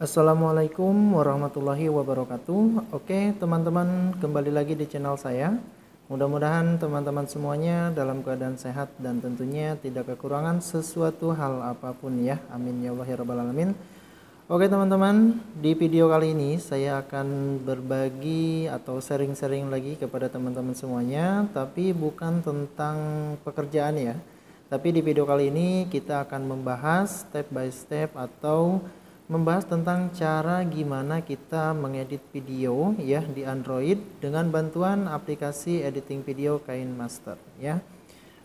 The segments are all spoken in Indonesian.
Assalamualaikum warahmatullahi wabarakatuh. Oke teman-teman, kembali lagi di channel saya. Mudah-mudahan teman-teman semuanya dalam keadaan sehat dan tentunya tidak kekurangan sesuatu hal apapun ya. Amin ya Allah ya rabbal alamin. Oke teman-teman, di video kali ini saya akan berbagi atau sharing-sharing lagi kepada teman-teman semuanya, tapi bukan tentang pekerjaan ya. Tapi di video kali ini kita akan membahas step by step atau membahas tentang cara gimana kita mengedit video ya di Android dengan bantuan aplikasi editing video KineMaster ya.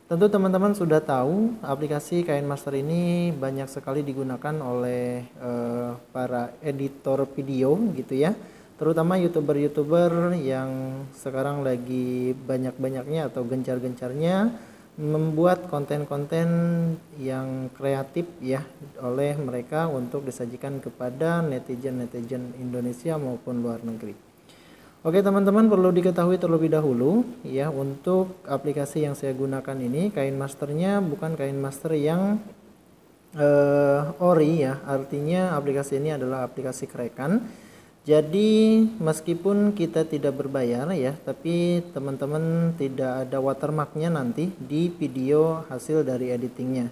Tentu teman-teman sudah tahu aplikasi KineMaster ini banyak sekali digunakan oleh para editor video gitu ya. Terutama YouTuber-YouTuber yang sekarang lagi banyak-banyaknya atau gencar-gencarnya membuat konten-konten yang kreatif ya oleh mereka untuk disajikan kepada netizen-netizen Indonesia maupun luar negeri. Oke teman-teman, perlu diketahui terlebih dahulu ya, untuk aplikasi yang saya gunakan ini KineMasternya bukan KineMaster yang ori ya, artinya aplikasi ini adalah aplikasi kerekan. Jadi meskipun kita tidak berbayar ya, tapi teman-teman tidak ada watermarknya nanti di video hasil dari editingnya.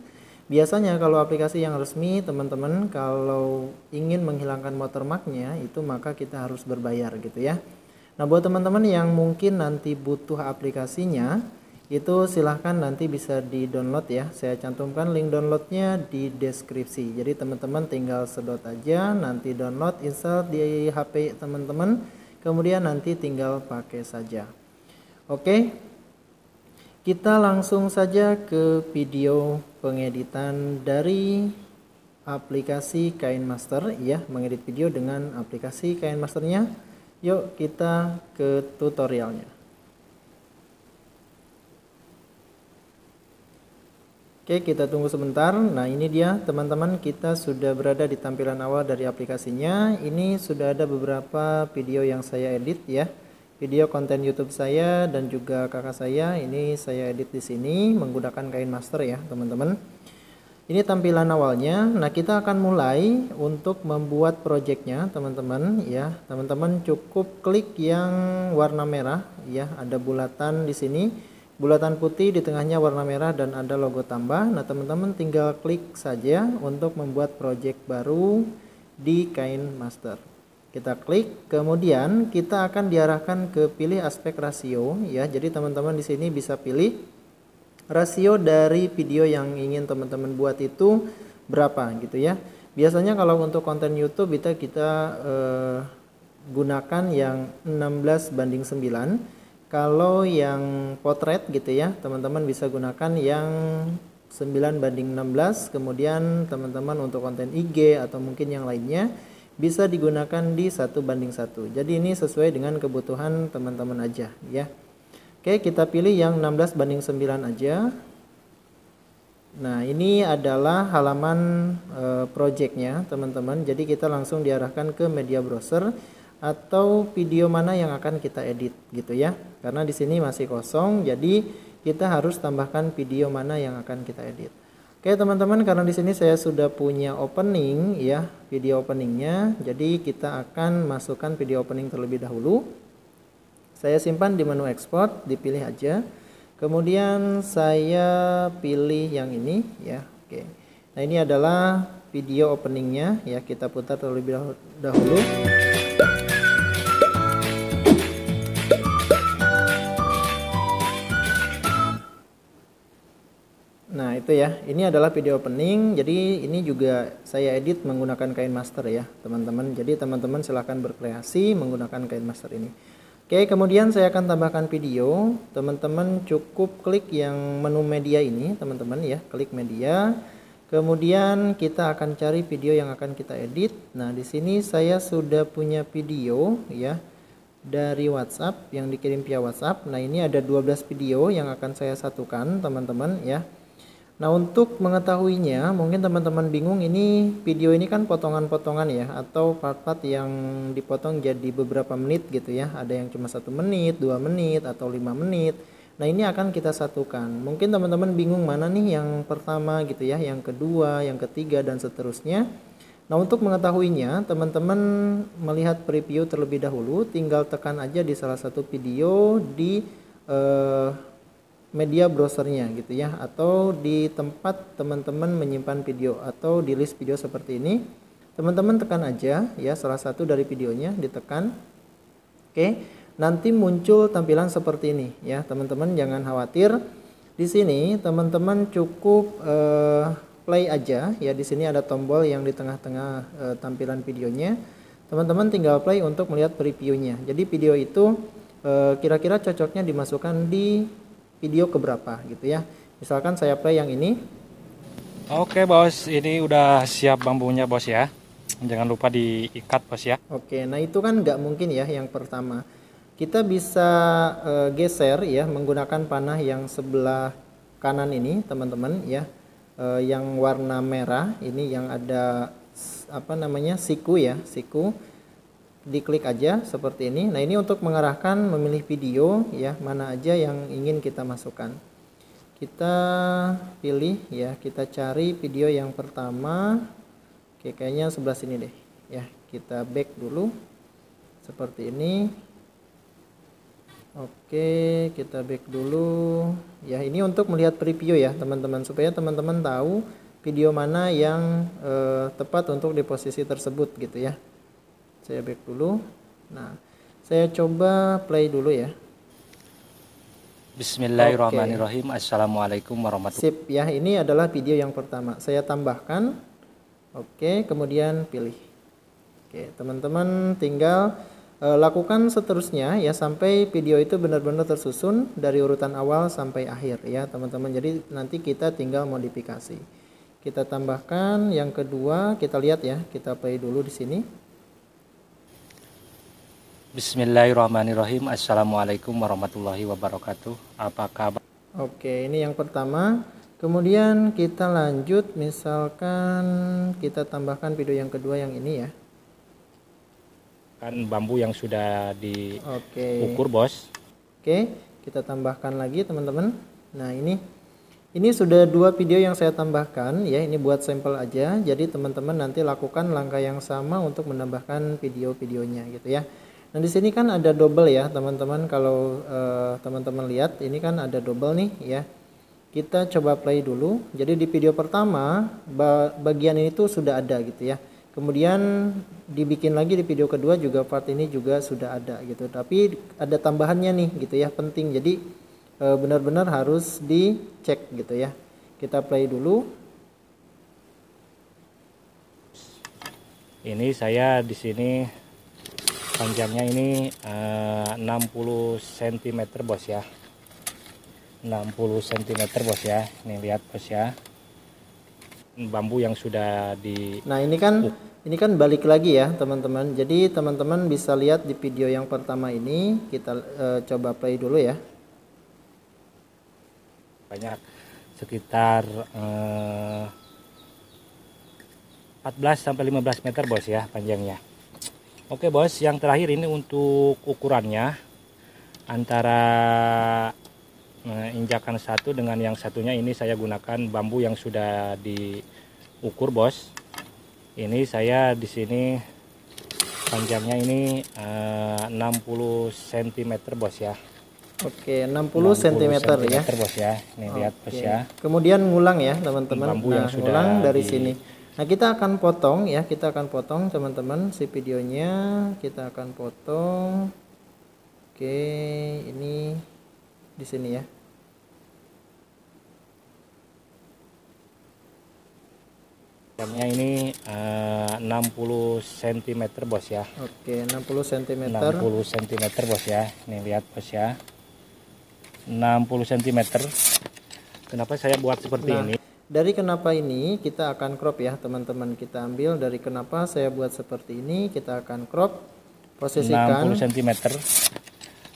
Biasanya kalau aplikasi yang resmi teman-teman kalau ingin menghilangkan watermarknya itu maka kita harus berbayar gitu ya. Nah buat teman-teman yang mungkin nanti butuh aplikasinya, itu silahkan nanti bisa di download ya. Saya cantumkan link downloadnya di deskripsi. Jadi teman-teman tinggal sedot aja, nanti download, install di HP teman-teman, kemudian nanti tinggal pakai saja. Oke, kita langsung saja ke video pengeditan dari aplikasi KineMaster ya, mengedit video dengan aplikasi KineMasternya. Yuk kita ke tutorialnya. Oke, kita tunggu sebentar. Nah ini dia teman-teman, kita sudah berada di tampilan awal dari aplikasinya. Ini sudah ada beberapa video yang saya edit ya, video konten YouTube saya dan juga kakak saya. Ini saya edit di sini menggunakan KineMaster ya teman-teman. Ini tampilan awalnya. Nah kita akan mulai untuk membuat projectnya teman-teman ya. Teman-teman cukup klik yang warna merah ya, ada bulatan di sini, bulatan putih di tengahnya warna merah dan ada logo tambah. Nah teman-teman tinggal klik saja untuk membuat project baru di KineMaster. Kita klik, kemudian kita akan diarahkan ke pilih aspek rasio ya. Jadi teman-teman di sini bisa pilih rasio dari video yang ingin teman-teman buat itu berapa gitu ya. Biasanya kalau untuk konten YouTube kita gunakan yang 16:9. Kalau yang potret gitu ya, teman-teman bisa gunakan yang 9:16. Kemudian teman-teman untuk konten IG atau mungkin yang lainnya bisa digunakan di 1:1. Jadi ini sesuai dengan kebutuhan teman-teman aja ya. Oke, kita pilih yang 16:9 aja. Nah ini adalah halaman projectnya teman-teman. Jadi kita langsung diarahkan ke media browser atau video mana yang akan kita edit gitu ya. Karena di sini masih kosong, jadi kita harus tambahkan video mana yang akan kita edit. Oke teman-teman, karena di sini saya sudah punya opening ya, video openingnya. Jadi kita akan masukkan video opening terlebih dahulu. Saya simpan di menu export, dipilih aja. Kemudian saya pilih yang ini ya. Oke. Nah ini adalah video openingnya ya, kita putar terlebih dahulu. Nah itu ya, ini adalah video opening. Jadi ini juga saya edit menggunakan KineMaster ya teman-teman. Jadi teman-teman silahkan berkreasi menggunakan KineMaster ini. Oke, kemudian saya akan tambahkan video. Teman-teman cukup klik yang menu media ini teman-teman ya, klik media. Kemudian kita akan cari video yang akan kita edit. Nah di sini saya sudah punya video ya dari WhatsApp yang dikirim via WhatsApp. Nah ini ada 12 video yang akan saya satukan teman-teman ya. Nah untuk mengetahuinya mungkin teman-teman bingung, ini video ini kan potongan-potongan ya, atau part-part yang dipotong jadi beberapa menit gitu ya. Ada yang cuma 1 menit, 2 menit, atau 5 menit. Nah ini akan kita satukan. Mungkin teman-teman bingung mana nih yang pertama gitu ya, yang kedua, yang ketiga dan seterusnya. Nah, untuk mengetahuinya, teman-teman melihat preview terlebih dahulu, tinggal tekan aja di salah satu video di media browsernya gitu ya, atau di tempat teman-teman menyimpan video atau di list video seperti ini. Teman-teman tekan aja ya salah satu dari videonya, ditekan. Oke, nanti muncul tampilan seperti ini ya, teman-teman jangan khawatir. Di sini teman-teman cukup play aja ya. Di sini ada tombol yang di tengah-tengah tampilan videonya. Teman-teman tinggal play untuk melihat previewnya. Jadi video itu kira-kira cocoknya dimasukkan di video keberapa gitu ya. Misalkan saya play yang ini. Oke bos, ini udah siap bambunya bos ya. Jangan lupa diikat bos ya. Oke, nah itu kan nggak mungkin ya yang pertama. Kita bisa geser ya menggunakan panah yang sebelah kanan ini teman-teman ya. Yang warna merah ini yang ada apa namanya siku ya, siku. Diklik aja seperti ini. Nah, ini untuk mengarahkan memilih video ya, mana aja yang ingin kita masukkan. Kita pilih ya, kita cari video yang pertama. Oke, kayaknya sebelah sini deh ya. Kita back dulu seperti ini. Oke, kita back dulu ya. Ini untuk melihat preview ya teman-teman, supaya teman-teman tahu video mana yang tepat untuk di posisi tersebut gitu ya. Saya back dulu. Nah, saya coba play dulu ya. Bismillahirrahmanirrahim. Assalamualaikum warahmatullahi wabarakatuh. Sip ya, ini adalah video yang pertama. Saya tambahkan. Oke, kemudian pilih. Oke, teman-teman tinggal lakukan seterusnya ya sampai video itu benar-benar tersusun dari urutan awal sampai akhir ya teman-teman. Jadi nanti kita tinggal modifikasi. Kita tambahkan yang kedua, kita lihat ya, kita play dulu di sini. Bismillahirrahmanirrahim. Assalamualaikum warahmatullahi wabarakatuh. Apa kabar? Oke, ini yang pertama. Kemudian kita lanjut, misalkan kita tambahkan video yang kedua yang ini ya. Kan bambu yang sudah diukur bos. Oke, kita tambahkan lagi teman-teman. Nah, ini sudah dua video yang saya tambahkan ya. Ini buat sampel aja. Jadi teman-teman nanti lakukan langkah yang sama untuk menambahkan video-videonya gitu ya. Nah, di sini kan ada double ya teman-teman. Kalau teman-teman lihat ini kan ada double nih ya. Kita coba play dulu. Jadi di video pertama bagian ini tuh sudah ada gitu ya. Kemudian dibikin lagi di video kedua juga part ini juga sudah ada gitu. Tapi ada tambahannya nih gitu ya, penting. Jadi benar-benar harus dicek gitu ya. Kita play dulu. Ini saya di sini panjangnya ini 60 cm bos ya. 60 cm bos ya. Nih lihat bos ya. Bambu yang sudah di. Nah, ini kan balik lagi ya teman-teman. Jadi teman-teman bisa lihat di video yang pertama ini. Kita coba play dulu ya. Banyak sekitar 14 sampai 15 meter bos ya panjangnya. Oke bos, yang terakhir ini untuk ukurannya antara injakan satu dengan yang satunya ini saya gunakan bambu yang sudah diukur bos. Ini saya di sini panjangnya ini 60 cm bos ya. Oke, 60 cm ya bos ya. Nih lihat bos ya. Kemudian ngulang ya teman-teman. Bambu yang sudah ngulang dari sini. Nah, kita akan potong ya, kita akan potong teman-teman si videonya, kita akan potong. Oke, ini di sini ya. Panjangnya ini 60 cm bos ya. Oke, 60 cm. 60 cm bos ya. Nih lihat bos ya. 60 cm. Kenapa saya buat seperti ini? Dari kenapa ini kita akan crop ya teman-teman. Kita ambil dari kenapa saya buat seperti ini, kita akan crop. Posisikan 60 cm.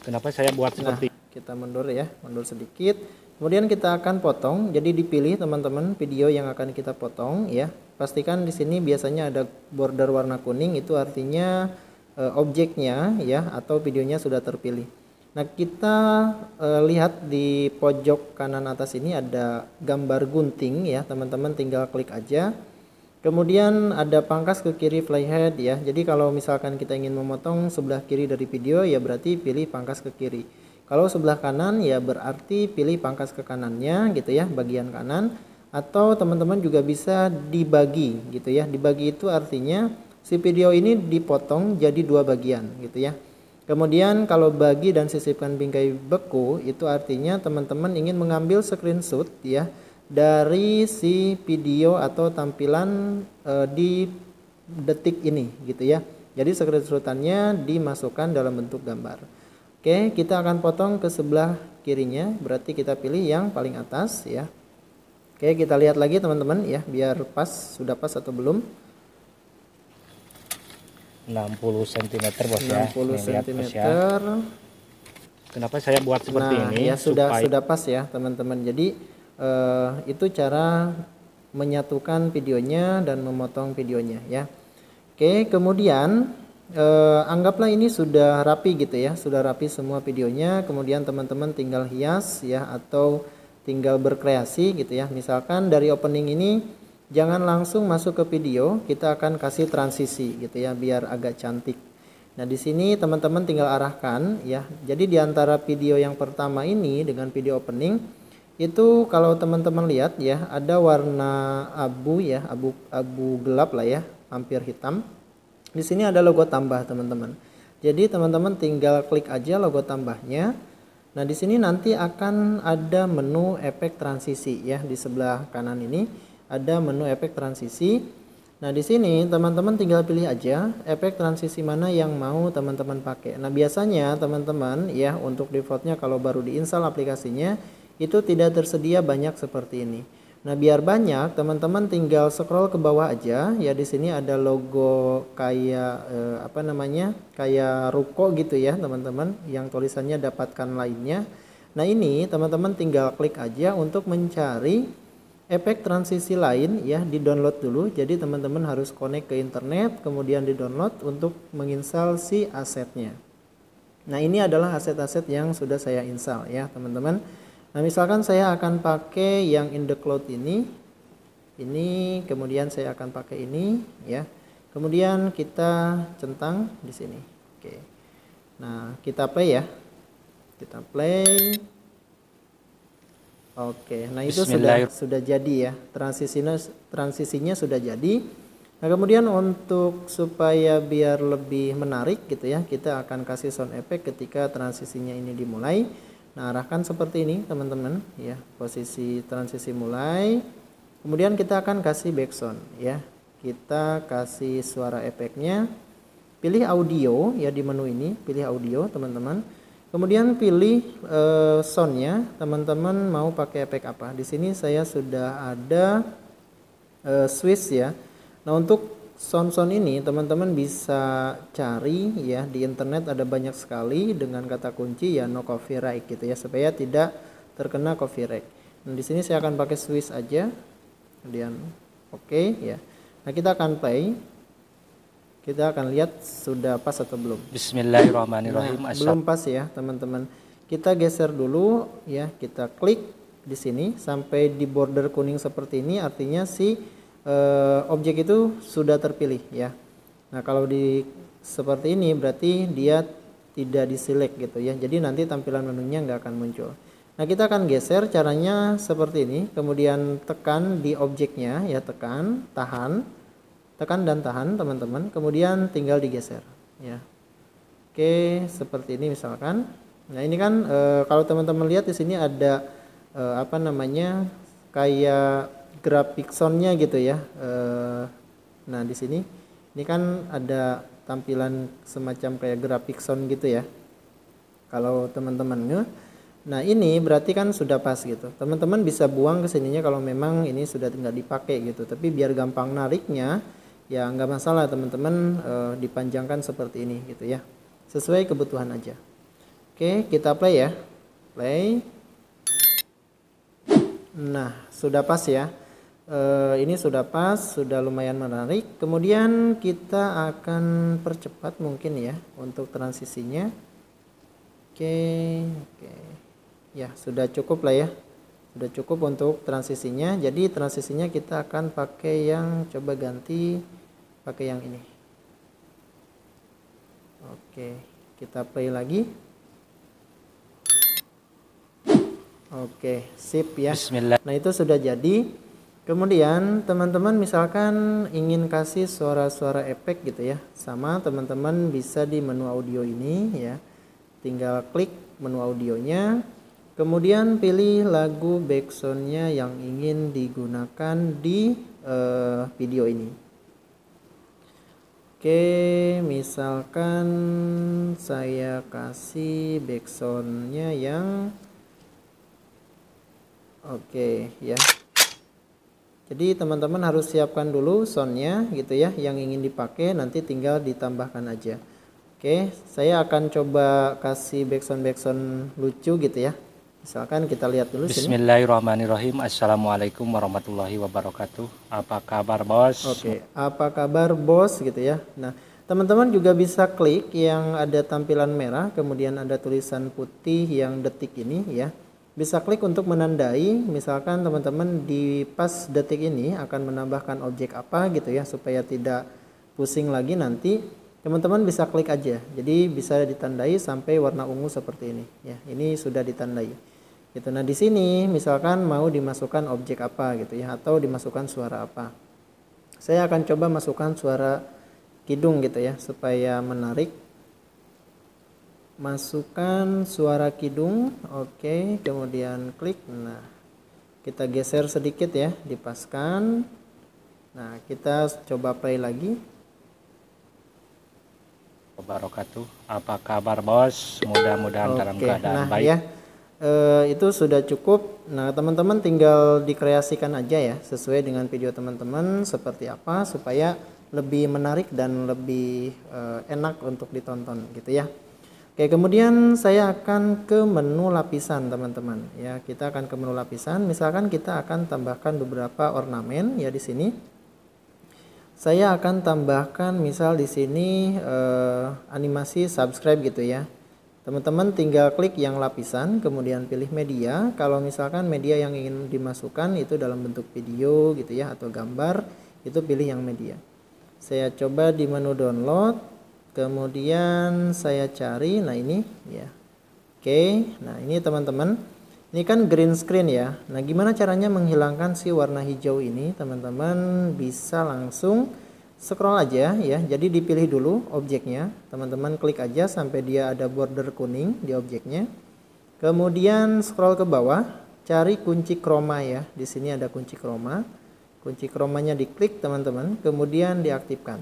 Kenapa saya buat seperti ini? Kita mundur ya, mundur sedikit. Kemudian kita akan potong. Jadi dipilih teman-teman video yang akan kita potong ya. Pastikan di sini biasanya ada border warna kuning, itu artinya objeknya ya atau videonya sudah terpilih. Nah, kita lihat di pojok kanan atas ini ada gambar gunting ya, teman-teman tinggal klik aja. Kemudian ada pangkas ke kiri playhead ya. Jadi kalau misalkan kita ingin memotong sebelah kiri dari video ya berarti pilih pangkas ke kiri. Kalau sebelah kanan ya berarti pilih pangkas ke kanannya gitu ya, bagian kanan. Atau teman-teman juga bisa dibagi gitu ya. Dibagi itu artinya si video ini dipotong jadi dua bagian gitu ya. Kemudian kalau bagi dan sisipkan bingkai beku itu artinya teman-teman ingin mengambil screenshot ya dari si video atau tampilan di detik ini gitu ya. Jadi screenshotannya dimasukkan dalam bentuk gambar. Oke, kita akan potong ke sebelah kirinya, berarti kita pilih yang paling atas ya. Oke, kita lihat lagi teman-teman ya, biar pas, sudah pas atau belum. 60 cm bos ya. 60 Lihat, cm. bos, ya. Kenapa saya buat seperti ini? Ya sudah pas ya teman-teman. Jadi itu cara menyatukan videonya dan memotong videonya ya. Oke, kemudian anggaplah ini sudah rapi gitu ya, sudah rapi semua videonya. Kemudian teman-teman tinggal hias ya atau tinggal berkreasi gitu ya. Misalkan dari opening ini jangan langsung masuk ke video, kita akan kasih transisi gitu ya biar agak cantik. Nah, di sini teman-teman tinggal arahkan ya. Jadi di antara video yang pertama ini dengan video opening itu kalau teman-teman lihat ya ada warna abu ya, abu gelap lah ya, hampir hitam. Di sini ada logo tambah teman-teman. Jadi teman-teman tinggal klik aja logo tambahnya. Nah, di sini nanti akan ada menu efek transisi ya, di sebelah kanan ini ada menu efek transisi. Nah, di sini teman-teman tinggal pilih aja efek transisi mana yang mau teman-teman pakai. Nah, biasanya teman-teman ya untuk defaultnya kalau baru diinstal aplikasinya itu tidak tersedia banyak seperti ini. Nah, biar banyak teman-teman tinggal scroll ke bawah aja ya. Di sini ada logo kayak kayak ruko gitu ya teman-teman, yang tulisannya dapatkan lainnya. Nah, ini teman-teman tinggal klik aja untuk mencari efek transisi lain ya, di download dulu. Jadi teman-teman harus connect ke internet kemudian di download untuk menginstal si asetnya. Nah, ini adalah aset-aset yang sudah saya install ya teman-teman. Nah, misalkan saya akan pakai yang in the cloud ini, kemudian saya akan pakai ini ya. Kemudian kita centang di sini. Oke. Nah, kita play ya. Kita play. Oke. Nah, itu sudah jadi ya. Transisinya sudah jadi. Nah, kemudian untuk supaya biar lebih menarik gitu ya, kita akan kasih sound effect ketika transisinya ini dimulai. Nah, arahkan seperti ini teman-teman ya, posisi transisi mulai. Kemudian kita akan kasih background ya. Kita kasih suara efeknya. Pilih audio ya di menu ini, pilih audio teman-teman. Kemudian pilih soundnya, teman-teman mau pakai efek apa. Di sini saya sudah ada Swiss ya. Nah, untuk sound-sound ini teman-teman bisa cari ya di internet, ada banyak sekali dengan kata kunci ya no copyright gitu ya, supaya tidak terkena copyright. Nah, di sini saya akan pakai Swiss aja. Kemudian oke ya. Nah, kita akan play. Kita akan lihat sudah pas atau belum. Bismillahirrahmanirrahim. Nah, belum pas ya teman-teman. Kita geser dulu ya, kita klik di sini sampai di border kuning seperti ini, artinya si objek itu sudah terpilih ya. Nah, kalau di seperti ini berarti dia tidak diselect gitu ya. Jadi nanti tampilan menunya nggak akan muncul. Nah, kita akan geser, caranya seperti ini. Kemudian tekan di objeknya ya, tekan dan tahan teman-teman. Kemudian tinggal digeser ya. Oke, seperti ini misalkan. Nah, ini kan kalau teman-teman lihat di sini ada kayak grafik soundnya gitu ya. Nah, di sini ini kan ada tampilan semacam kayak grafik sound gitu ya. Kalau teman-teman nah ini berarti kan sudah pas gitu. Teman-teman bisa buang ke sininya kalau memang ini sudah nggak dipakai gitu. Tapi biar gampang nariknya ya nggak masalah teman-teman, dipanjangkan seperti ini gitu ya. Sesuai kebutuhan aja. Oke, kita play ya. Play. Nah, sudah pas ya. Ini sudah pas, sudah lumayan menarik. Kemudian kita akan percepat mungkin ya untuk transisinya. Oke. Ya, sudah cukup lah ya. Sudah cukup untuk transisinya. Jadi transisinya kita akan pakai yang, coba ganti pakai yang ini. Oke, kita play lagi. Oke, sip ya. Bismillah. Nah, itu sudah jadi. Kemudian teman-teman misalkan ingin kasih suara-suara efek gitu ya. Sama teman-teman bisa di menu audio ini ya. Tinggal klik menu audionya. Kemudian pilih lagu backsoundnya yang ingin digunakan di video ini. Oke, misalkan saya kasih backsoundnya yang oke ya. Jadi teman-teman harus siapkan dulu soundnya gitu ya, yang ingin dipakai, nanti tinggal ditambahkan aja. Oke, saya akan coba kasih backsound lucu gitu ya. Misalkan kita lihat dulu sini. Bismillahirrahmanirrahim. Assalamualaikum warahmatullahi wabarakatuh. Apa kabar bos? Oke, apa kabar bos gitu ya. Nah, teman-teman juga bisa klik yang ada tampilan merah, kemudian ada tulisan putih yang detik ini ya. Bisa klik untuk menandai, misalkan teman-teman di pas detik ini akan menambahkan objek apa gitu ya, supaya tidak pusing lagi nanti. Teman-teman bisa klik aja, jadi bisa ditandai sampai warna ungu seperti ini ya. Ini sudah ditandai gitu. Nah, di sini misalkan mau dimasukkan objek apa gitu ya, atau dimasukkan suara apa. Saya akan coba masukkan suara kidung gitu ya, supaya menarik. Masukkan suara kidung. Oke, kemudian klik. Nah, kita geser sedikit ya, dipaskan. Nah, kita coba play lagi. Wabarakatuh. Apa kabar bos? Mudah-mudahan dalam keadaan baik. Ya, itu sudah cukup. Nah, teman-teman tinggal dikreasikan aja ya, sesuai dengan video teman-teman seperti apa, supaya lebih menarik dan lebih enak untuk ditonton gitu ya. Oke, kemudian saya akan ke menu lapisan teman-teman ya. Kita akan ke menu lapisan. Misalkan kita akan tambahkan beberapa ornamen ya di sini. Saya akan tambahkan misal di sini animasi subscribe gitu ya. Teman-teman tinggal klik yang lapisan, kemudian pilih media. Kalau misalkan media yang ingin dimasukkan itu dalam bentuk video gitu ya, atau gambar, itu pilih yang media. Saya coba di menu download, kemudian saya cari, nah ini ya. Oke, nah ini teman-teman, ini kan green screen ya. Nah, gimana caranya menghilangkan si warna hijau ini? Teman-teman bisa langsung scroll aja ya. Jadi dipilih dulu objeknya. Teman-teman klik aja sampai dia ada border kuning di objeknya. Kemudian scroll ke bawah, cari kunci chroma ya. Di sini ada kunci chroma. Kunci chromanya diklik teman-teman, kemudian diaktifkan.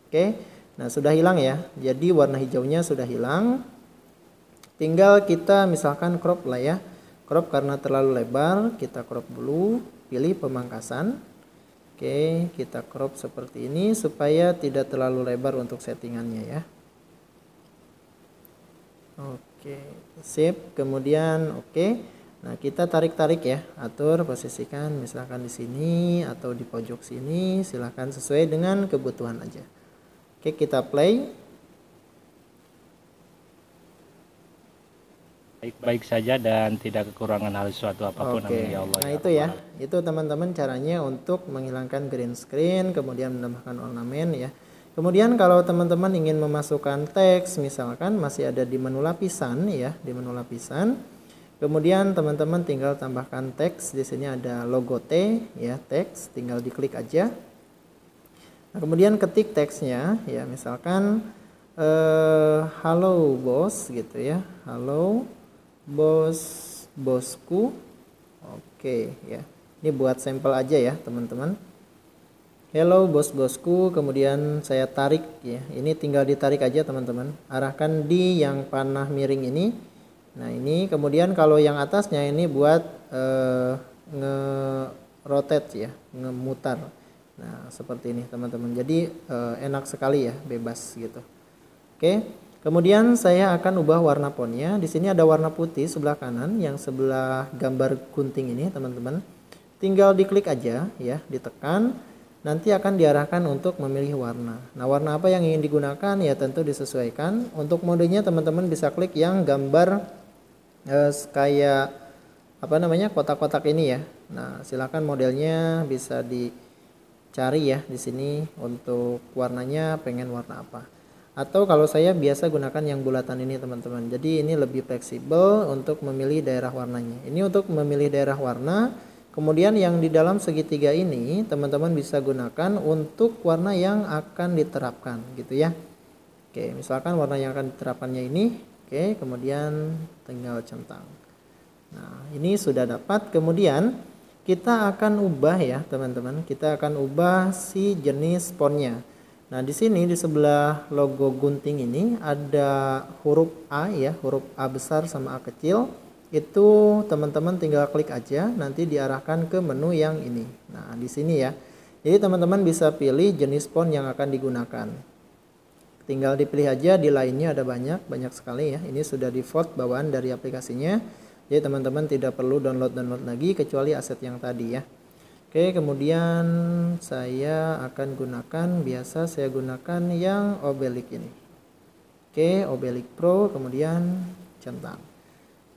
Oke. Nah, sudah hilang ya. Jadi warna hijaunya sudah hilang. Tinggal kita misalkan crop lah ya. Crop karena terlalu lebar, kita crop dulu, pilih pemangkasan. Oke, kita crop seperti ini supaya tidak terlalu lebar untuk settingannya ya. Oke, sip. Kemudian oke. Nah, kita tarik-tarik ya, atur, posisikan misalkan di sini atau di pojok sini, silahkan sesuai dengan kebutuhan aja. Oke, kita play. Baik-baik saja dan tidak kekurangan hal suatu apapun. Oke. Ya Allah, Nah, ya itu ya. Itu teman-teman caranya untuk menghilangkan green screen, kemudian menambahkan ornamen ya. Kemudian kalau teman-teman ingin memasukkan teks, misalkan masih ada di menu lapisan ya, di menu lapisan. Kemudian teman-teman tinggal tambahkan teks. Di sini ada logo T ya, teks, tinggal diklik aja. Nah, kemudian ketik teksnya ya, misalkan halo bos gitu ya. Halo bosku. Oke ya. Ini buat sampel aja ya, teman-teman. Hello bosku, kemudian saya tarik ya. Ini tinggal ditarik aja, teman-teman. Arahkan di yang panah miring ini. Nah, ini kemudian kalau yang atasnya ini buat nge-rotate ya, ngemutar. Nah, seperti ini, teman-teman. Jadi enak sekali ya, bebas gitu. Oke. Kemudian saya akan ubah warna fontnya. Di sini ada warna putih sebelah kanan, yang sebelah gambar gunting ini, teman-teman. Tinggal diklik aja ya, ditekan. Nanti akan diarahkan untuk memilih warna. Nah, warna apa yang ingin digunakan ya tentu disesuaikan. Untuk modenya teman-teman bisa klik yang gambar kayak apa namanya, kotak-kotak ini ya. Nah, silakan modelnya bisa dicari ya di sini untuk warnanya pengen warna apa. Atau kalau saya biasa gunakan yang bulatan ini teman-teman. Jadi ini lebih fleksibel untuk memilih daerah warnanya. Ini untuk memilih daerah warna. Kemudian yang di dalam segitiga ini teman-teman bisa gunakan untuk warna yang akan diterapkan gitu ya. Oke, misalkan warna yang akan diterapkannya ini, oke, kemudian tinggal centang. Nah, ini sudah dapat. Kemudian kita akan ubah ya, teman-teman. Kita akan ubah si jenis fontnya. Nah, di sini di sebelah logo gunting ini ada huruf A ya, huruf A besar sama A kecil. Itu teman-teman tinggal klik aja, nanti diarahkan ke menu yang ini. Nah, di sini ya. Jadi teman-teman bisa pilih jenis font yang akan digunakan. Tinggal dipilih aja, di lainnya ada banyak sekali ya. Ini sudah default bawaan dari aplikasinya. Jadi teman-teman tidak perlu download lagi kecuali aset yang tadi ya. Oke, kemudian saya akan gunakan, biasa saya gunakan yang Obelix ini. Oke, Obelix Pro, kemudian centang.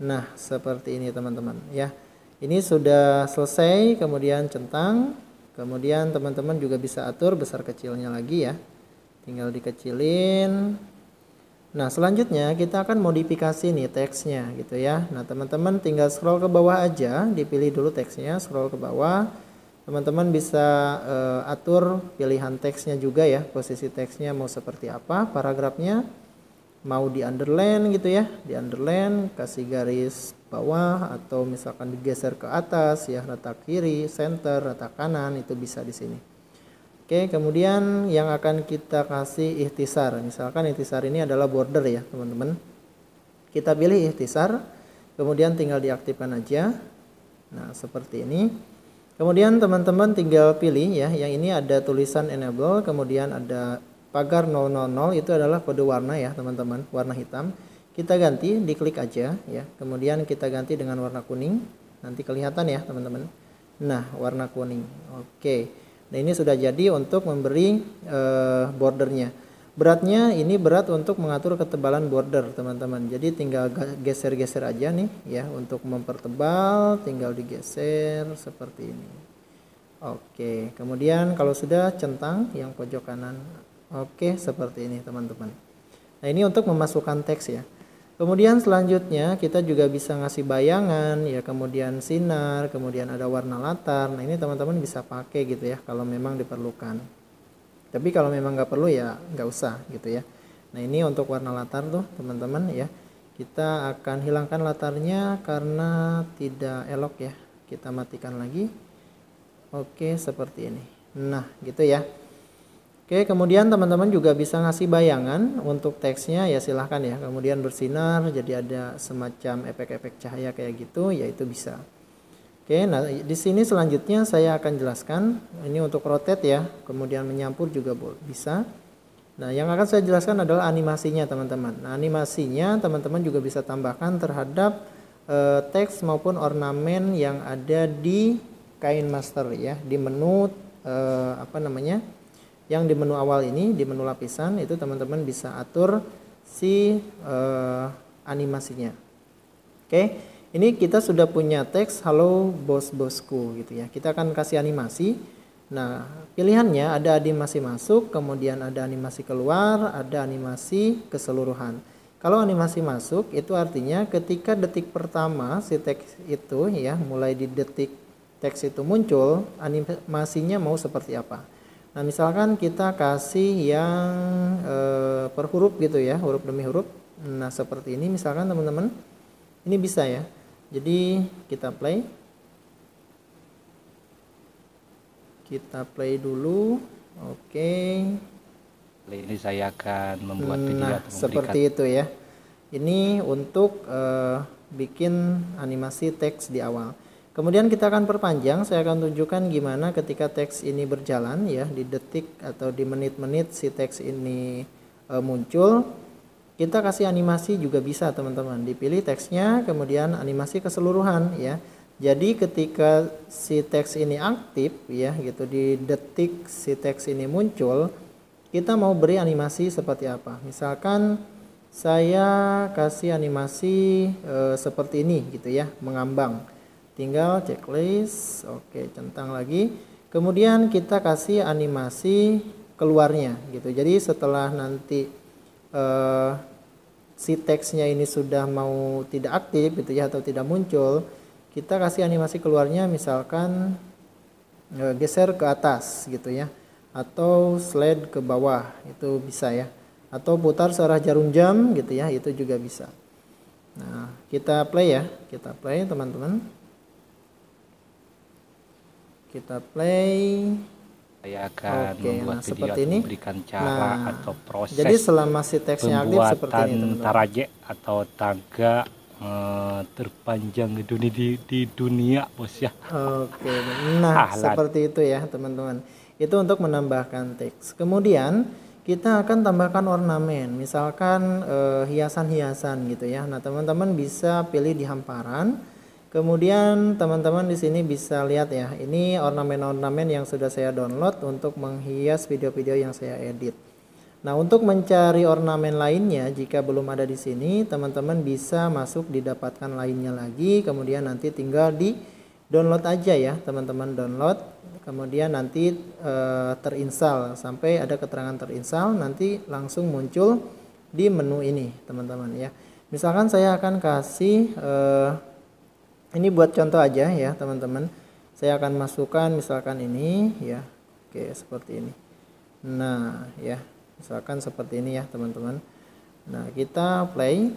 Nah, seperti ini teman-teman ya. Ini sudah selesai, kemudian centang. Kemudian teman-teman juga bisa atur besar kecilnya lagi ya. Tinggal dikecilin. Nah, selanjutnya kita akan modifikasi nih teksnya gitu ya. Nah, teman-teman tinggal scroll ke bawah aja, dipilih dulu teksnya, scroll ke bawah. Teman-teman bisa atur pilihan teksnya juga ya, posisi teksnya mau seperti apa, paragrafnya mau di underline gitu ya, di underline, kasih garis bawah atau misalkan digeser ke atas ya, letak kiri, center, letak kanan, itu bisa di sini. Oke, kemudian yang akan kita kasih ikhtisar. Misalkan ikhtisar ini adalah border ya, teman-teman. Kita pilih ikhtisar, kemudian tinggal diaktifkan aja. Nah, seperti ini. Kemudian teman-teman tinggal pilih ya, yang ini ada tulisan enable, kemudian ada pagar 000, itu adalah kode warna ya, teman-teman, warna hitam. Kita ganti, diklik aja ya. Kemudian kita ganti dengan warna kuning. Nanti kelihatan ya, teman-teman. Nah, warna kuning. Oke. Nah, ini sudah jadi untuk memberi bordernya. Beratnya ini berat untuk mengatur ketebalan border teman-teman. Jadi tinggal geser-geser aja nih ya, untuk mempertebal tinggal digeser seperti ini. Oke, kemudian kalau sudah centang yang pojok kanan. Oke, seperti ini teman-teman. Nah, ini untuk memasukkan teks ya. Kemudian selanjutnya kita juga bisa ngasih bayangan ya, kemudian sinar, kemudian ada warna latar. Nah, ini teman-teman bisa pakai gitu ya kalau memang diperlukan. Tapi kalau memang nggak perlu ya nggak usah gitu ya. Nah, ini untuk warna latar tuh teman-teman ya. Kita akan hilangkan latarnya karena tidak elok ya. Kita matikan lagi. Oke, seperti ini. Nah, gitu ya. Oke, kemudian teman-teman juga bisa ngasih bayangan untuk teksnya ya, silahkan ya. Kemudian bersinar, jadi ada semacam efek-efek cahaya kayak gitu, ya itu bisa. Oke, nah di sini selanjutnya saya akan jelaskan. Ini untuk rotate ya, kemudian menyampur juga bisa. Nah, yang akan saya jelaskan adalah animasinya teman-teman. Nah, animasinya teman-teman juga bisa tambahkan terhadap teks maupun ornamen yang ada di kain master ya, di menu yang di menu awal ini, di menu lapisan itu teman-teman bisa atur si animasinya. Oke, ini kita sudah punya teks halo bos-bosku gitu ya. Kita akan kasih animasi. Nah, pilihannya ada animasi masuk, kemudian ada animasi keluar, ada animasi keseluruhan. Kalau animasi masuk itu artinya ketika detik pertama si teks itu ya, mulai di detik teks itu muncul, animasinya mau seperti apa. Nah, misalkan kita kasih yang per huruf gitu ya, huruf demi huruf. Nah, seperti ini misalkan teman-teman. Ini bisa ya. Jadi kita play. Kita play dulu. Oke. Ini saya akan membuat video nah, atau seperti itu ya. Ini untuk bikin animasi teks di awal. Kemudian kita akan perpanjang, saya akan tunjukkan gimana ketika teks ini berjalan ya, di detik atau di menit-menit si teks ini muncul. Kita kasih animasi juga bisa teman-teman, dipilih teksnya, kemudian animasi keseluruhan ya. Jadi ketika si teks ini aktif ya gitu, di detik si teks ini muncul, kita mau beri animasi seperti apa. Misalkan saya kasih animasi seperti ini gitu ya, mengambang. tinggal checklist, oke, centang lagi. Kemudian kita kasih animasi keluarnya gitu. Jadi setelah nanti si teksnya ini sudah mau tidak aktif gitu ya, atau tidak muncul, kita kasih animasi keluarnya, misalkan geser ke atas gitu ya, atau slide ke bawah, itu bisa ya, atau putar searah jarum jam gitu ya, itu juga bisa. Nah, kita play ya, kita play teman-teman. Kita play. Saya akan membuat video seperti atau ini. memberikan cara atau proses jadi selama si teksnya aktif seperti ini, pembuatan taraje atau tangga terpanjang di dunia, bos ya. Oke, nah seperti itu ya teman-teman. Itu untuk menambahkan teks. Kemudian kita akan tambahkan ornamen, misalkan hiasan-hiasan gitu ya. Nah, teman-teman bisa pilih di hamparan. Kemudian teman-teman di sini bisa lihat ya, ini ornamen-ornamen yang sudah saya download untuk menghias video-video yang saya edit. Nah, untuk mencari ornamen lainnya jika belum ada di sini, teman-teman bisa masuk didapatkan lainnya lagi, kemudian nanti tinggal di download aja ya, teman-teman download, kemudian nanti terinstall sampai ada keterangan terinstall, nanti langsung muncul di menu ini, teman-teman ya. Misalkan saya akan kasih ini buat contoh aja ya teman-teman. Saya akan masukkan misalkan ini ya. Oke, seperti ini. Nah ya, misalkan seperti ini ya teman-teman. Nah, kita play.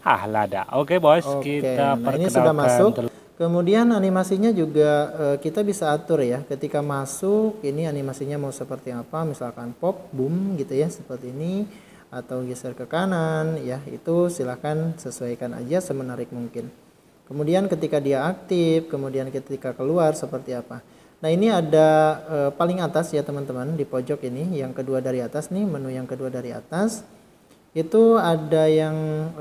Lada. Oke bos, kita nah ini sudah masuk. Kemudian animasinya juga kita bisa atur ya. Ketika masuk ini animasinya mau seperti apa, misalkan pop, boom gitu ya, seperti ini, atau geser ke kanan ya, itu silahkan sesuaikan aja semenarik mungkin. Kemudian ketika dia aktif, kemudian ketika keluar seperti apa. Nah, ini ada paling atas ya teman-teman, di pojok ini, yang kedua dari atas nih, menu yang kedua dari atas. Itu ada yang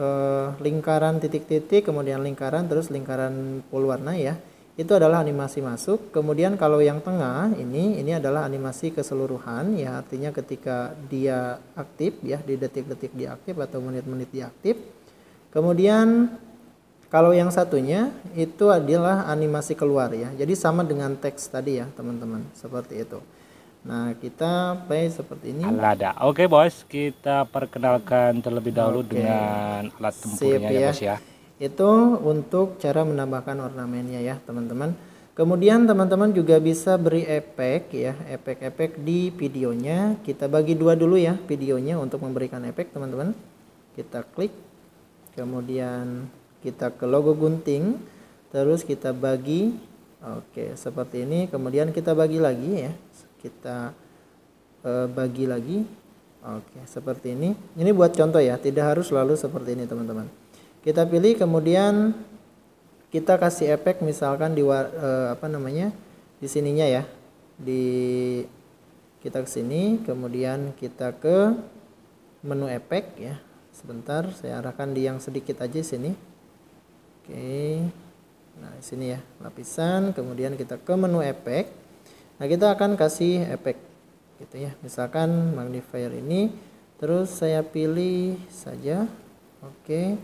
lingkaran titik-titik, kemudian lingkaran, terus lingkaran full warna ya. Itu adalah animasi masuk. Kemudian kalau yang tengah ini adalah animasi keseluruhan ya, artinya ketika dia aktif ya, di detik-detik dia aktif atau menit-menit dia aktif. Kemudian kalau yang satunya itu adalah animasi keluar ya. Jadi sama dengan teks tadi ya teman-teman, seperti itu. Nah, kita play seperti ini. Lada. Oke bos, kita perkenalkan terlebih dahulu dengan alat tempurnya ya bos ya. Itu untuk cara menambahkan ornamennya ya teman-teman. Kemudian teman-teman juga bisa beri efek ya, efek-efek di videonya. Kita bagi dua dulu ya videonya untuk memberikan efek teman-teman. Kita klik, kemudian kita ke logo gunting, terus kita bagi, oke seperti ini. Kemudian kita bagi lagi ya, kita bagi lagi, oke seperti ini. Ini buat contoh ya, tidak harus selalu seperti ini teman-teman. Kita pilih, kemudian kita kasih efek misalkan di di sininya ya, kita ke sini, kemudian kita ke menu efek ya. Sebentar, saya arahkan di yang sedikit aja sini. Oke, nah di sini ya lapisan, kemudian kita ke menu efek. Nah, kita akan kasih efek gitu ya, misalkan magnifier ini, terus saya pilih saja. Oke,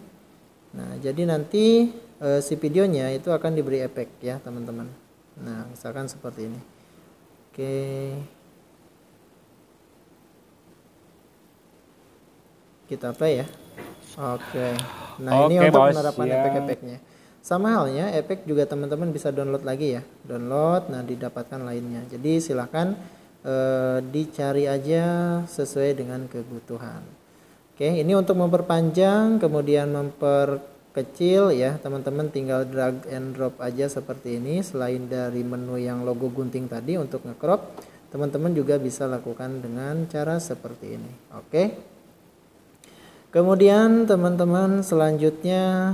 nah jadi nanti si videonya itu akan diberi efek ya teman-teman. Nah, misalkan seperti ini. Oke, kita play ya. Oke, nah ini untuk penerapan efek-efeknya. Sama halnya efek juga teman-teman bisa download lagi ya, download, nah didapatkan lainnya. Jadi silahkan dicari aja sesuai dengan kebutuhan. Oke, ini untuk memperpanjang kemudian memperkecil ya teman-teman, tinggal drag and drop aja seperti ini. Selain dari menu yang logo gunting tadi untuk ngecrop, teman-teman juga bisa lakukan dengan cara seperti ini. Oke. Kemudian teman-teman selanjutnya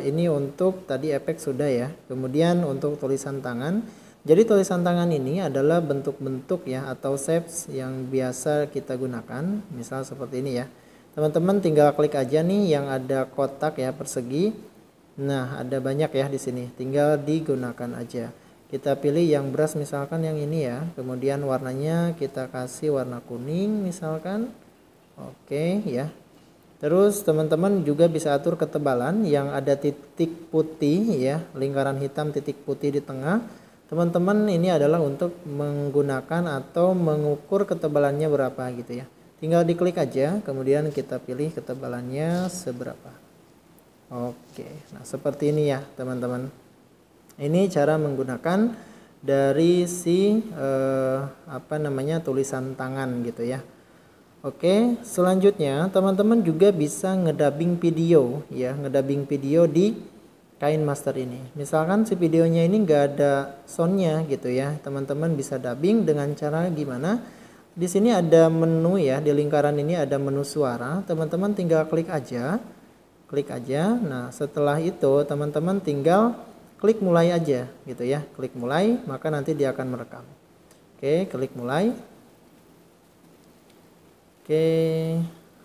ini untuk tadi efek sudah ya. Kemudian untuk tulisan tangan. Jadi tulisan tangan ini adalah bentuk-bentuk ya atau shapes yang biasa kita gunakan. Misal seperti ini ya. Teman-teman tinggal klik aja nih yang ada kotak ya persegi. Nah, ada banyak ya di sini. Tinggal digunakan aja. Kita pilih yang brush misalkan yang ini ya. Kemudian warnanya kita kasih warna kuning misalkan. Oke ya. Terus teman-teman juga bisa atur ketebalan yang ada titik putih ya, lingkaran hitam titik putih di tengah. Teman-teman ini adalah untuk menggunakan atau mengukur ketebalannya berapa gitu ya. Tinggal diklik aja, kemudian kita pilih ketebalannya seberapa. Oke, nah seperti ini ya teman-teman. Ini cara menggunakan dari si tulisan tangan gitu ya. Oke, selanjutnya teman-teman juga bisa ngedubbing video ya, ngedubbing video di KineMaster ini. Misalkan si videonya ini nggak ada soundnya gitu ya, teman-teman bisa dubbing dengan cara gimana? Di sini ada menu ya, di lingkaran ini ada menu suara. Teman-teman tinggal klik aja. Nah, setelah itu teman-teman tinggal klik mulai aja gitu ya. Klik mulai, maka nanti dia akan merekam. Oke, klik mulai. Oke,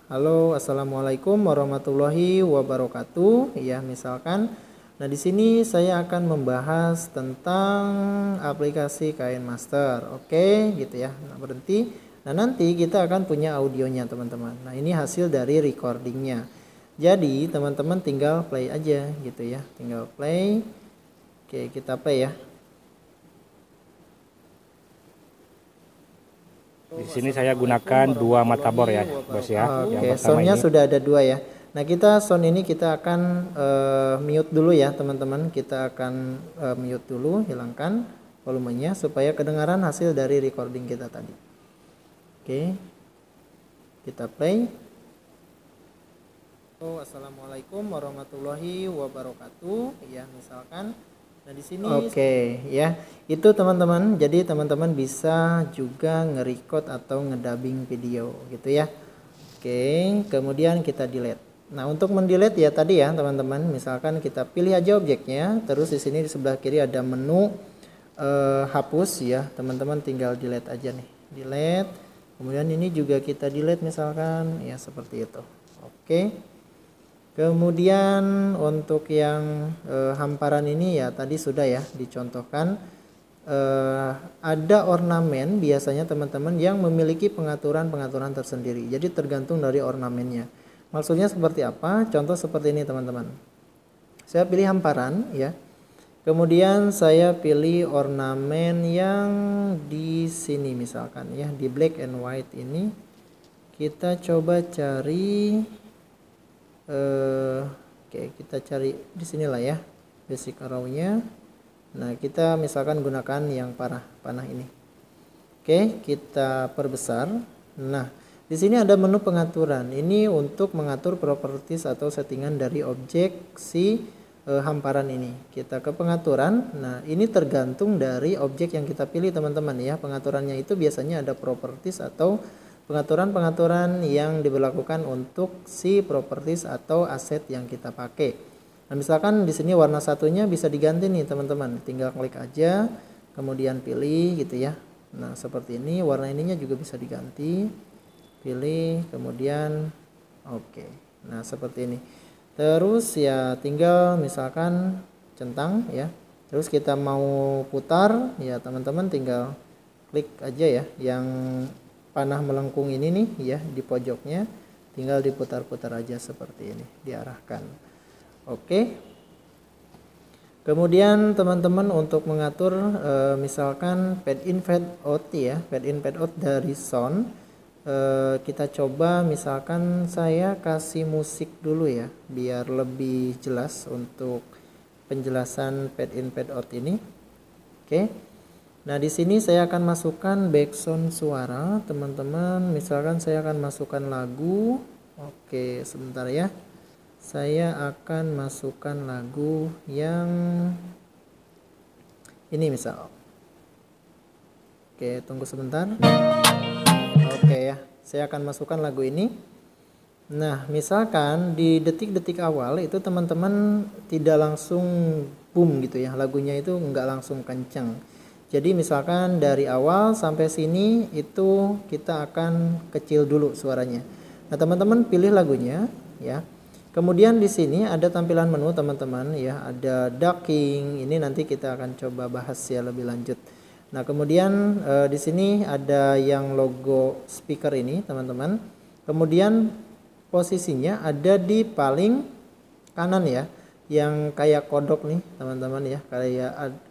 halo, assalamualaikum warahmatullahi wabarakatuh. Ya, misalkan, nah di sini saya akan membahas tentang aplikasi KineMaster. Oke, gitu ya. Nah, berhenti. Nah, nanti kita akan punya audionya, teman-teman. Nah, ini hasil dari recordingnya. Jadi, teman-teman tinggal play aja, gitu ya. Tinggal play. Oke, kita play ya. Di sini saya gunakan 2 motherboard ya, bos ya. Oke, soundnya sudah ada 2 ya. Nah, sound ini kita akan mute dulu ya, teman-teman. Kita akan mute dulu, hilangkan volumenya supaya kedengaran hasil dari recording kita tadi. Oke, kita play. Assalamualaikum warahmatullahi wabarakatuh. Ya, misalkan. Nah, di sini oke ya. Itu teman-teman. Jadi teman-teman bisa juga nge-record atau ngedubbing video gitu ya. Oke, kemudian kita delete. Nah, untuk mendelete ya tadi ya, teman-teman, misalkan kita pilih aja objeknya, terus di sini di sebelah kiri ada menu hapus ya. Teman-teman tinggal delete aja nih. Delete. Kemudian ini juga kita delete misalkan ya, seperti itu. Oke. Kemudian untuk yang hamparan ini ya tadi sudah ya dicontohkan, ada ornamen biasanya teman-teman yang memiliki pengaturan tersendiri. Jadi tergantung dari ornamennya. Maksudnya seperti apa? Contoh seperti ini teman-teman. Saya pilih hamparan ya. Kemudian saya pilih ornamen yang di sini misalkan ya, di black and white ini. Kita coba cari oke, kita cari di sinilah ya basic arrow-nya. Nah, kita misalkan gunakan yang panah ini. Oke, kita perbesar. Nah, di sini ada menu pengaturan. Ini untuk mengatur properties atau settingan dari objek si hamparan ini. Kita ke pengaturan. Nah, ini tergantung dari objek yang kita pilih teman-teman ya. Pengaturannya itu biasanya ada properties atau pengaturan-pengaturan yang diberlakukan untuk si properties atau aset yang kita pakai. Nah, misalkan di sini warna satunya bisa diganti nih teman-teman. Tinggal klik aja, kemudian pilih gitu ya. Nah, seperti ini, warna ininya juga bisa diganti. Pilih, kemudian oke. Nah, seperti ini. Terus ya tinggal misalkan centang ya. Terus kita mau putar ya, teman-teman tinggal klik aja ya yang panah melengkung ini nih ya di pojoknya, tinggal diputar-putar aja seperti ini, diarahkan. Oke. Kemudian teman-teman untuk mengatur misalkan fade in fade out ya, fade in fade out dari sound, kita coba misalkan saya kasih musik dulu ya biar lebih jelas untuk penjelasan fade in fade out ini. Oke. Nah, di sini saya akan masukkan background suara, teman-teman. Misalkan saya akan masukkan lagu. Oke, sebentar ya. Saya akan masukkan lagu yang ini misal. Oke, tunggu sebentar. Oke ya, saya akan masukkan lagu ini. Nah, misalkan di detik-detik awal itu teman-teman tidak langsung boom gitu ya. Lagunya itu nggak langsung kencang. Jadi misalkan dari awal sampai sini itu kita akan kecil dulu suaranya. Nah, teman-teman pilih lagunya ya. Kemudian di sini ada tampilan menu teman-teman ya, ada ducking. Ini nanti kita akan coba bahas ya lebih lanjut. Nah, kemudian di sini ada yang logo speaker ini teman-teman. Kemudian posisinya ada di paling kanan ya, yang kayak kodok nih teman-teman ya,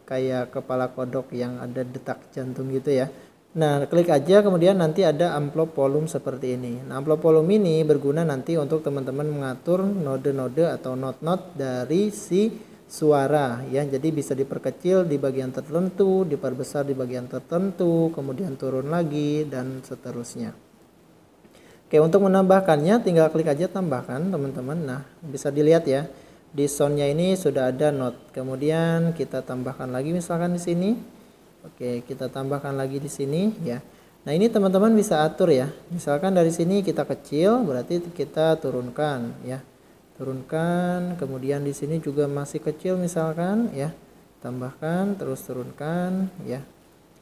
kayak kepala kodok yang ada detak jantung gitu ya. Nah, klik aja, kemudian nanti ada amplop volume seperti ini. Nah, amplop volume ini berguna nanti untuk teman-teman mengatur node-node atau not-not dari si suara ya. Jadi bisa diperkecil di bagian tertentu, diperbesar di bagian tertentu, kemudian turun lagi dan seterusnya. Oke, untuk menambahkannya tinggal klik aja tambahkan teman-teman. Nah, bisa dilihat ya, di soundnya ini sudah ada not. Kemudian kita tambahkan lagi misalkan di sini. Oke, kita tambahkan lagi di sini ya. Nah, ini teman-teman bisa atur ya. Misalkan dari sini kita kecil, berarti kita turunkan ya. Turunkan, kemudian di sini juga masih kecil misalkan ya. Tambahkan, terus turunkan ya.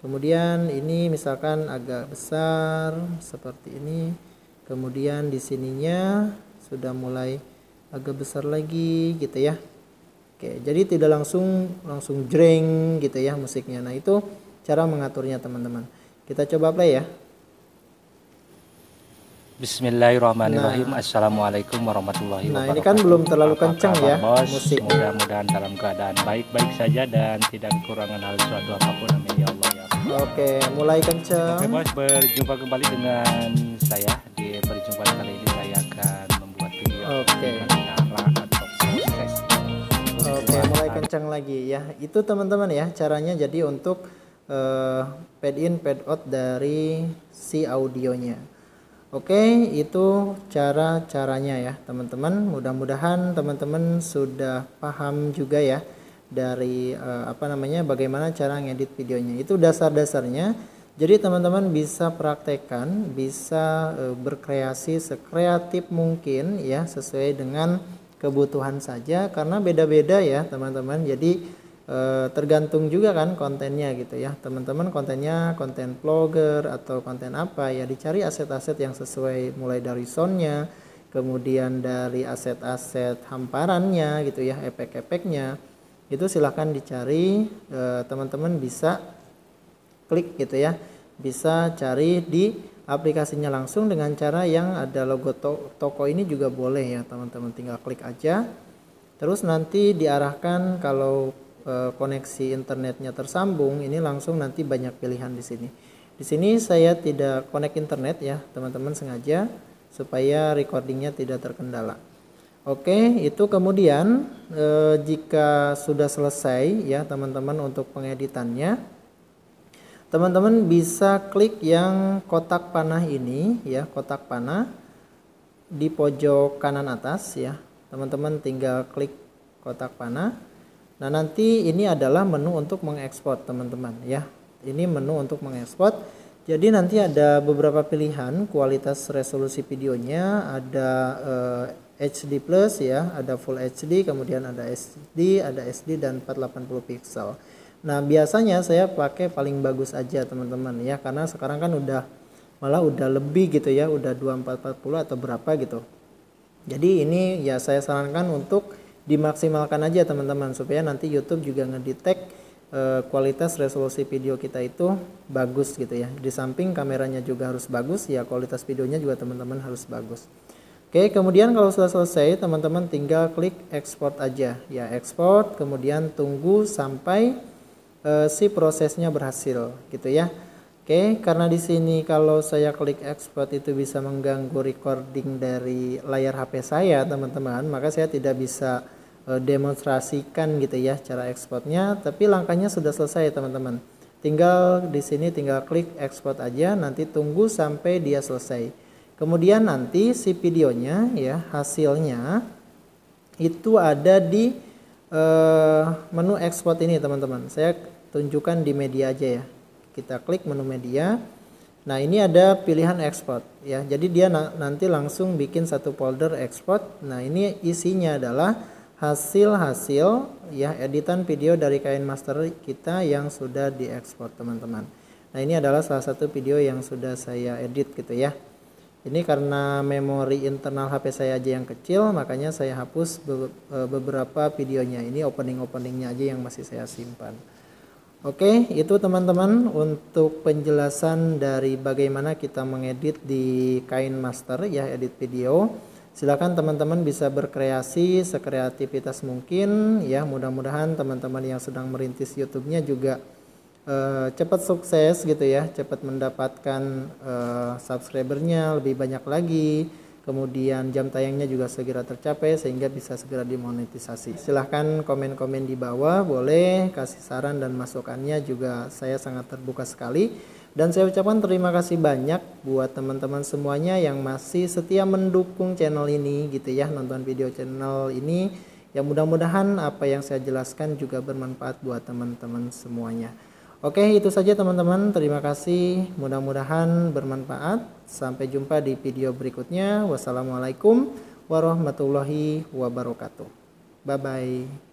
Kemudian ini misalkan agak besar seperti ini. Kemudian di sininya sudah mulai agak besar lagi gitu ya. Oke, jadi tidak langsung jreng gitu ya musiknya. Nah, itu cara mengaturnya teman-teman. Kita coba play ya. Bismillahirrahmanirrahim. Assalamualaikum warahmatullahi wabarakatuh. Nah, ini kan belum terlalu kencang ya bos? musik. Mudah-mudahan dalam keadaan baik-baik saja dan tidak kekurangan hal suatu apapun. Amin ya Allah ya. Oke, mulai kencang. Oke bos, berjumpa kembali dengan saya. Di perjumpaan kali ini saya akan membuat video tentang cara atau proses. Oke, mulai kencang lagi ya. Itu teman-teman ya caranya, jadi untuk fade in fade out dari si audionya. Oke, itu caranya ya teman-teman. Mudah-mudahan teman-teman sudah paham juga ya dari bagaimana cara ngedit videonya. Itu dasar-dasarnya. Jadi teman-teman bisa praktekkan, bisa berkreasi sekreatif mungkin ya, sesuai dengan kebutuhan saja, karena beda-beda ya teman-teman. Jadi tergantung juga kan kontennya gitu ya teman-teman, kontennya konten vlogger atau konten apa ya, dicari aset-aset yang sesuai, mulai dari soundnya, kemudian dari aset-aset hamparannya gitu ya, efek-efeknya itu silahkan dicari. Teman-teman bisa klik gitu ya, bisa cari di aplikasinya langsung dengan cara yang ada logo toko ini juga boleh ya teman-teman, tinggal klik aja, terus nanti diarahkan kalau koneksi internetnya tersambung, ini langsung nanti banyak pilihan di sini. Di sini saya tidak connect internet ya teman-teman, sengaja supaya recordingnya tidak terkendala. Oke, itu kemudian jika sudah selesai ya teman-teman untuk pengeditannya, teman-teman bisa klik yang kotak panah ini ya, kotak panah di pojok kanan atas ya. Teman-teman tinggal klik kotak panah. Nah, nanti ini adalah menu untuk mengekspor teman-teman ya. Ini menu untuk mengekspor. Jadi nanti ada beberapa pilihan kualitas resolusi videonya, ada HD plus ya, ada Full HD, kemudian ada SD dan 480 pixel. Nah, biasanya saya pakai paling bagus aja teman-teman ya, karena sekarang kan udah lebih gitu ya, udah 2440 atau berapa gitu. Jadi ini ya saya sarankan untuk dimaksimalkan aja teman-teman, supaya nanti YouTube juga ngedetect kualitas resolusi video kita itu bagus gitu ya. Di samping kameranya juga harus bagus ya, kualitas videonya juga teman-teman harus bagus. Oke, kemudian kalau sudah selesai teman-teman tinggal klik export aja ya, export, kemudian tunggu sampai si prosesnya berhasil gitu ya. Oke, karena di sini kalau saya klik export itu bisa mengganggu recording dari layar HP saya teman-teman, maka saya tidak bisa demonstrasikan gitu ya cara ekspornya, tapi langkahnya sudah selesai teman-teman. Tinggal di sini tinggal klik export aja, nanti tunggu sampai dia selesai. Kemudian nanti si videonya ya, hasilnya itu ada di menu export ini teman-teman. Saya tunjukkan di media aja ya. Kita klik menu media. Nah, ini ada pilihan export ya. Jadi dia nanti langsung bikin satu folder export. Nah, ini isinya adalah hasil-hasil ya editan video dari KineMaster kita yang sudah diekspor teman-teman. Nah, ini adalah salah satu video yang sudah saya edit gitu ya. Ini karena memori internal HP saya aja yang kecil, makanya saya hapus beberapa videonya. Ini opening-openingnya aja yang masih saya simpan. Oke, itu teman-teman untuk penjelasan dari bagaimana kita mengedit di KineMaster ya, edit video. Silakan teman-teman bisa berkreasi sekreativitas mungkin ya. Mudah-mudahan teman-teman yang sedang merintis YouTube-nya juga cepat sukses gitu ya, cepat mendapatkan subscribernya lebih banyak lagi, kemudian jam tayangnya juga segera tercapai sehingga bisa segera dimonetisasi. Silahkan komen-komen di bawah, boleh kasih saran dan masukannya juga, saya sangat terbuka sekali. Dan saya ucapkan terima kasih banyak buat teman-teman semuanya yang masih setia mendukung channel ini gitu ya, nonton video channel ini. Ya mudah-mudahan apa yang saya jelaskan juga bermanfaat buat teman-teman semuanya. Oke, itu saja teman-teman. Terima kasih. Mudah-mudahan bermanfaat. Sampai jumpa di video berikutnya. Wassalamualaikum warahmatullahi wabarakatuh. Bye-bye.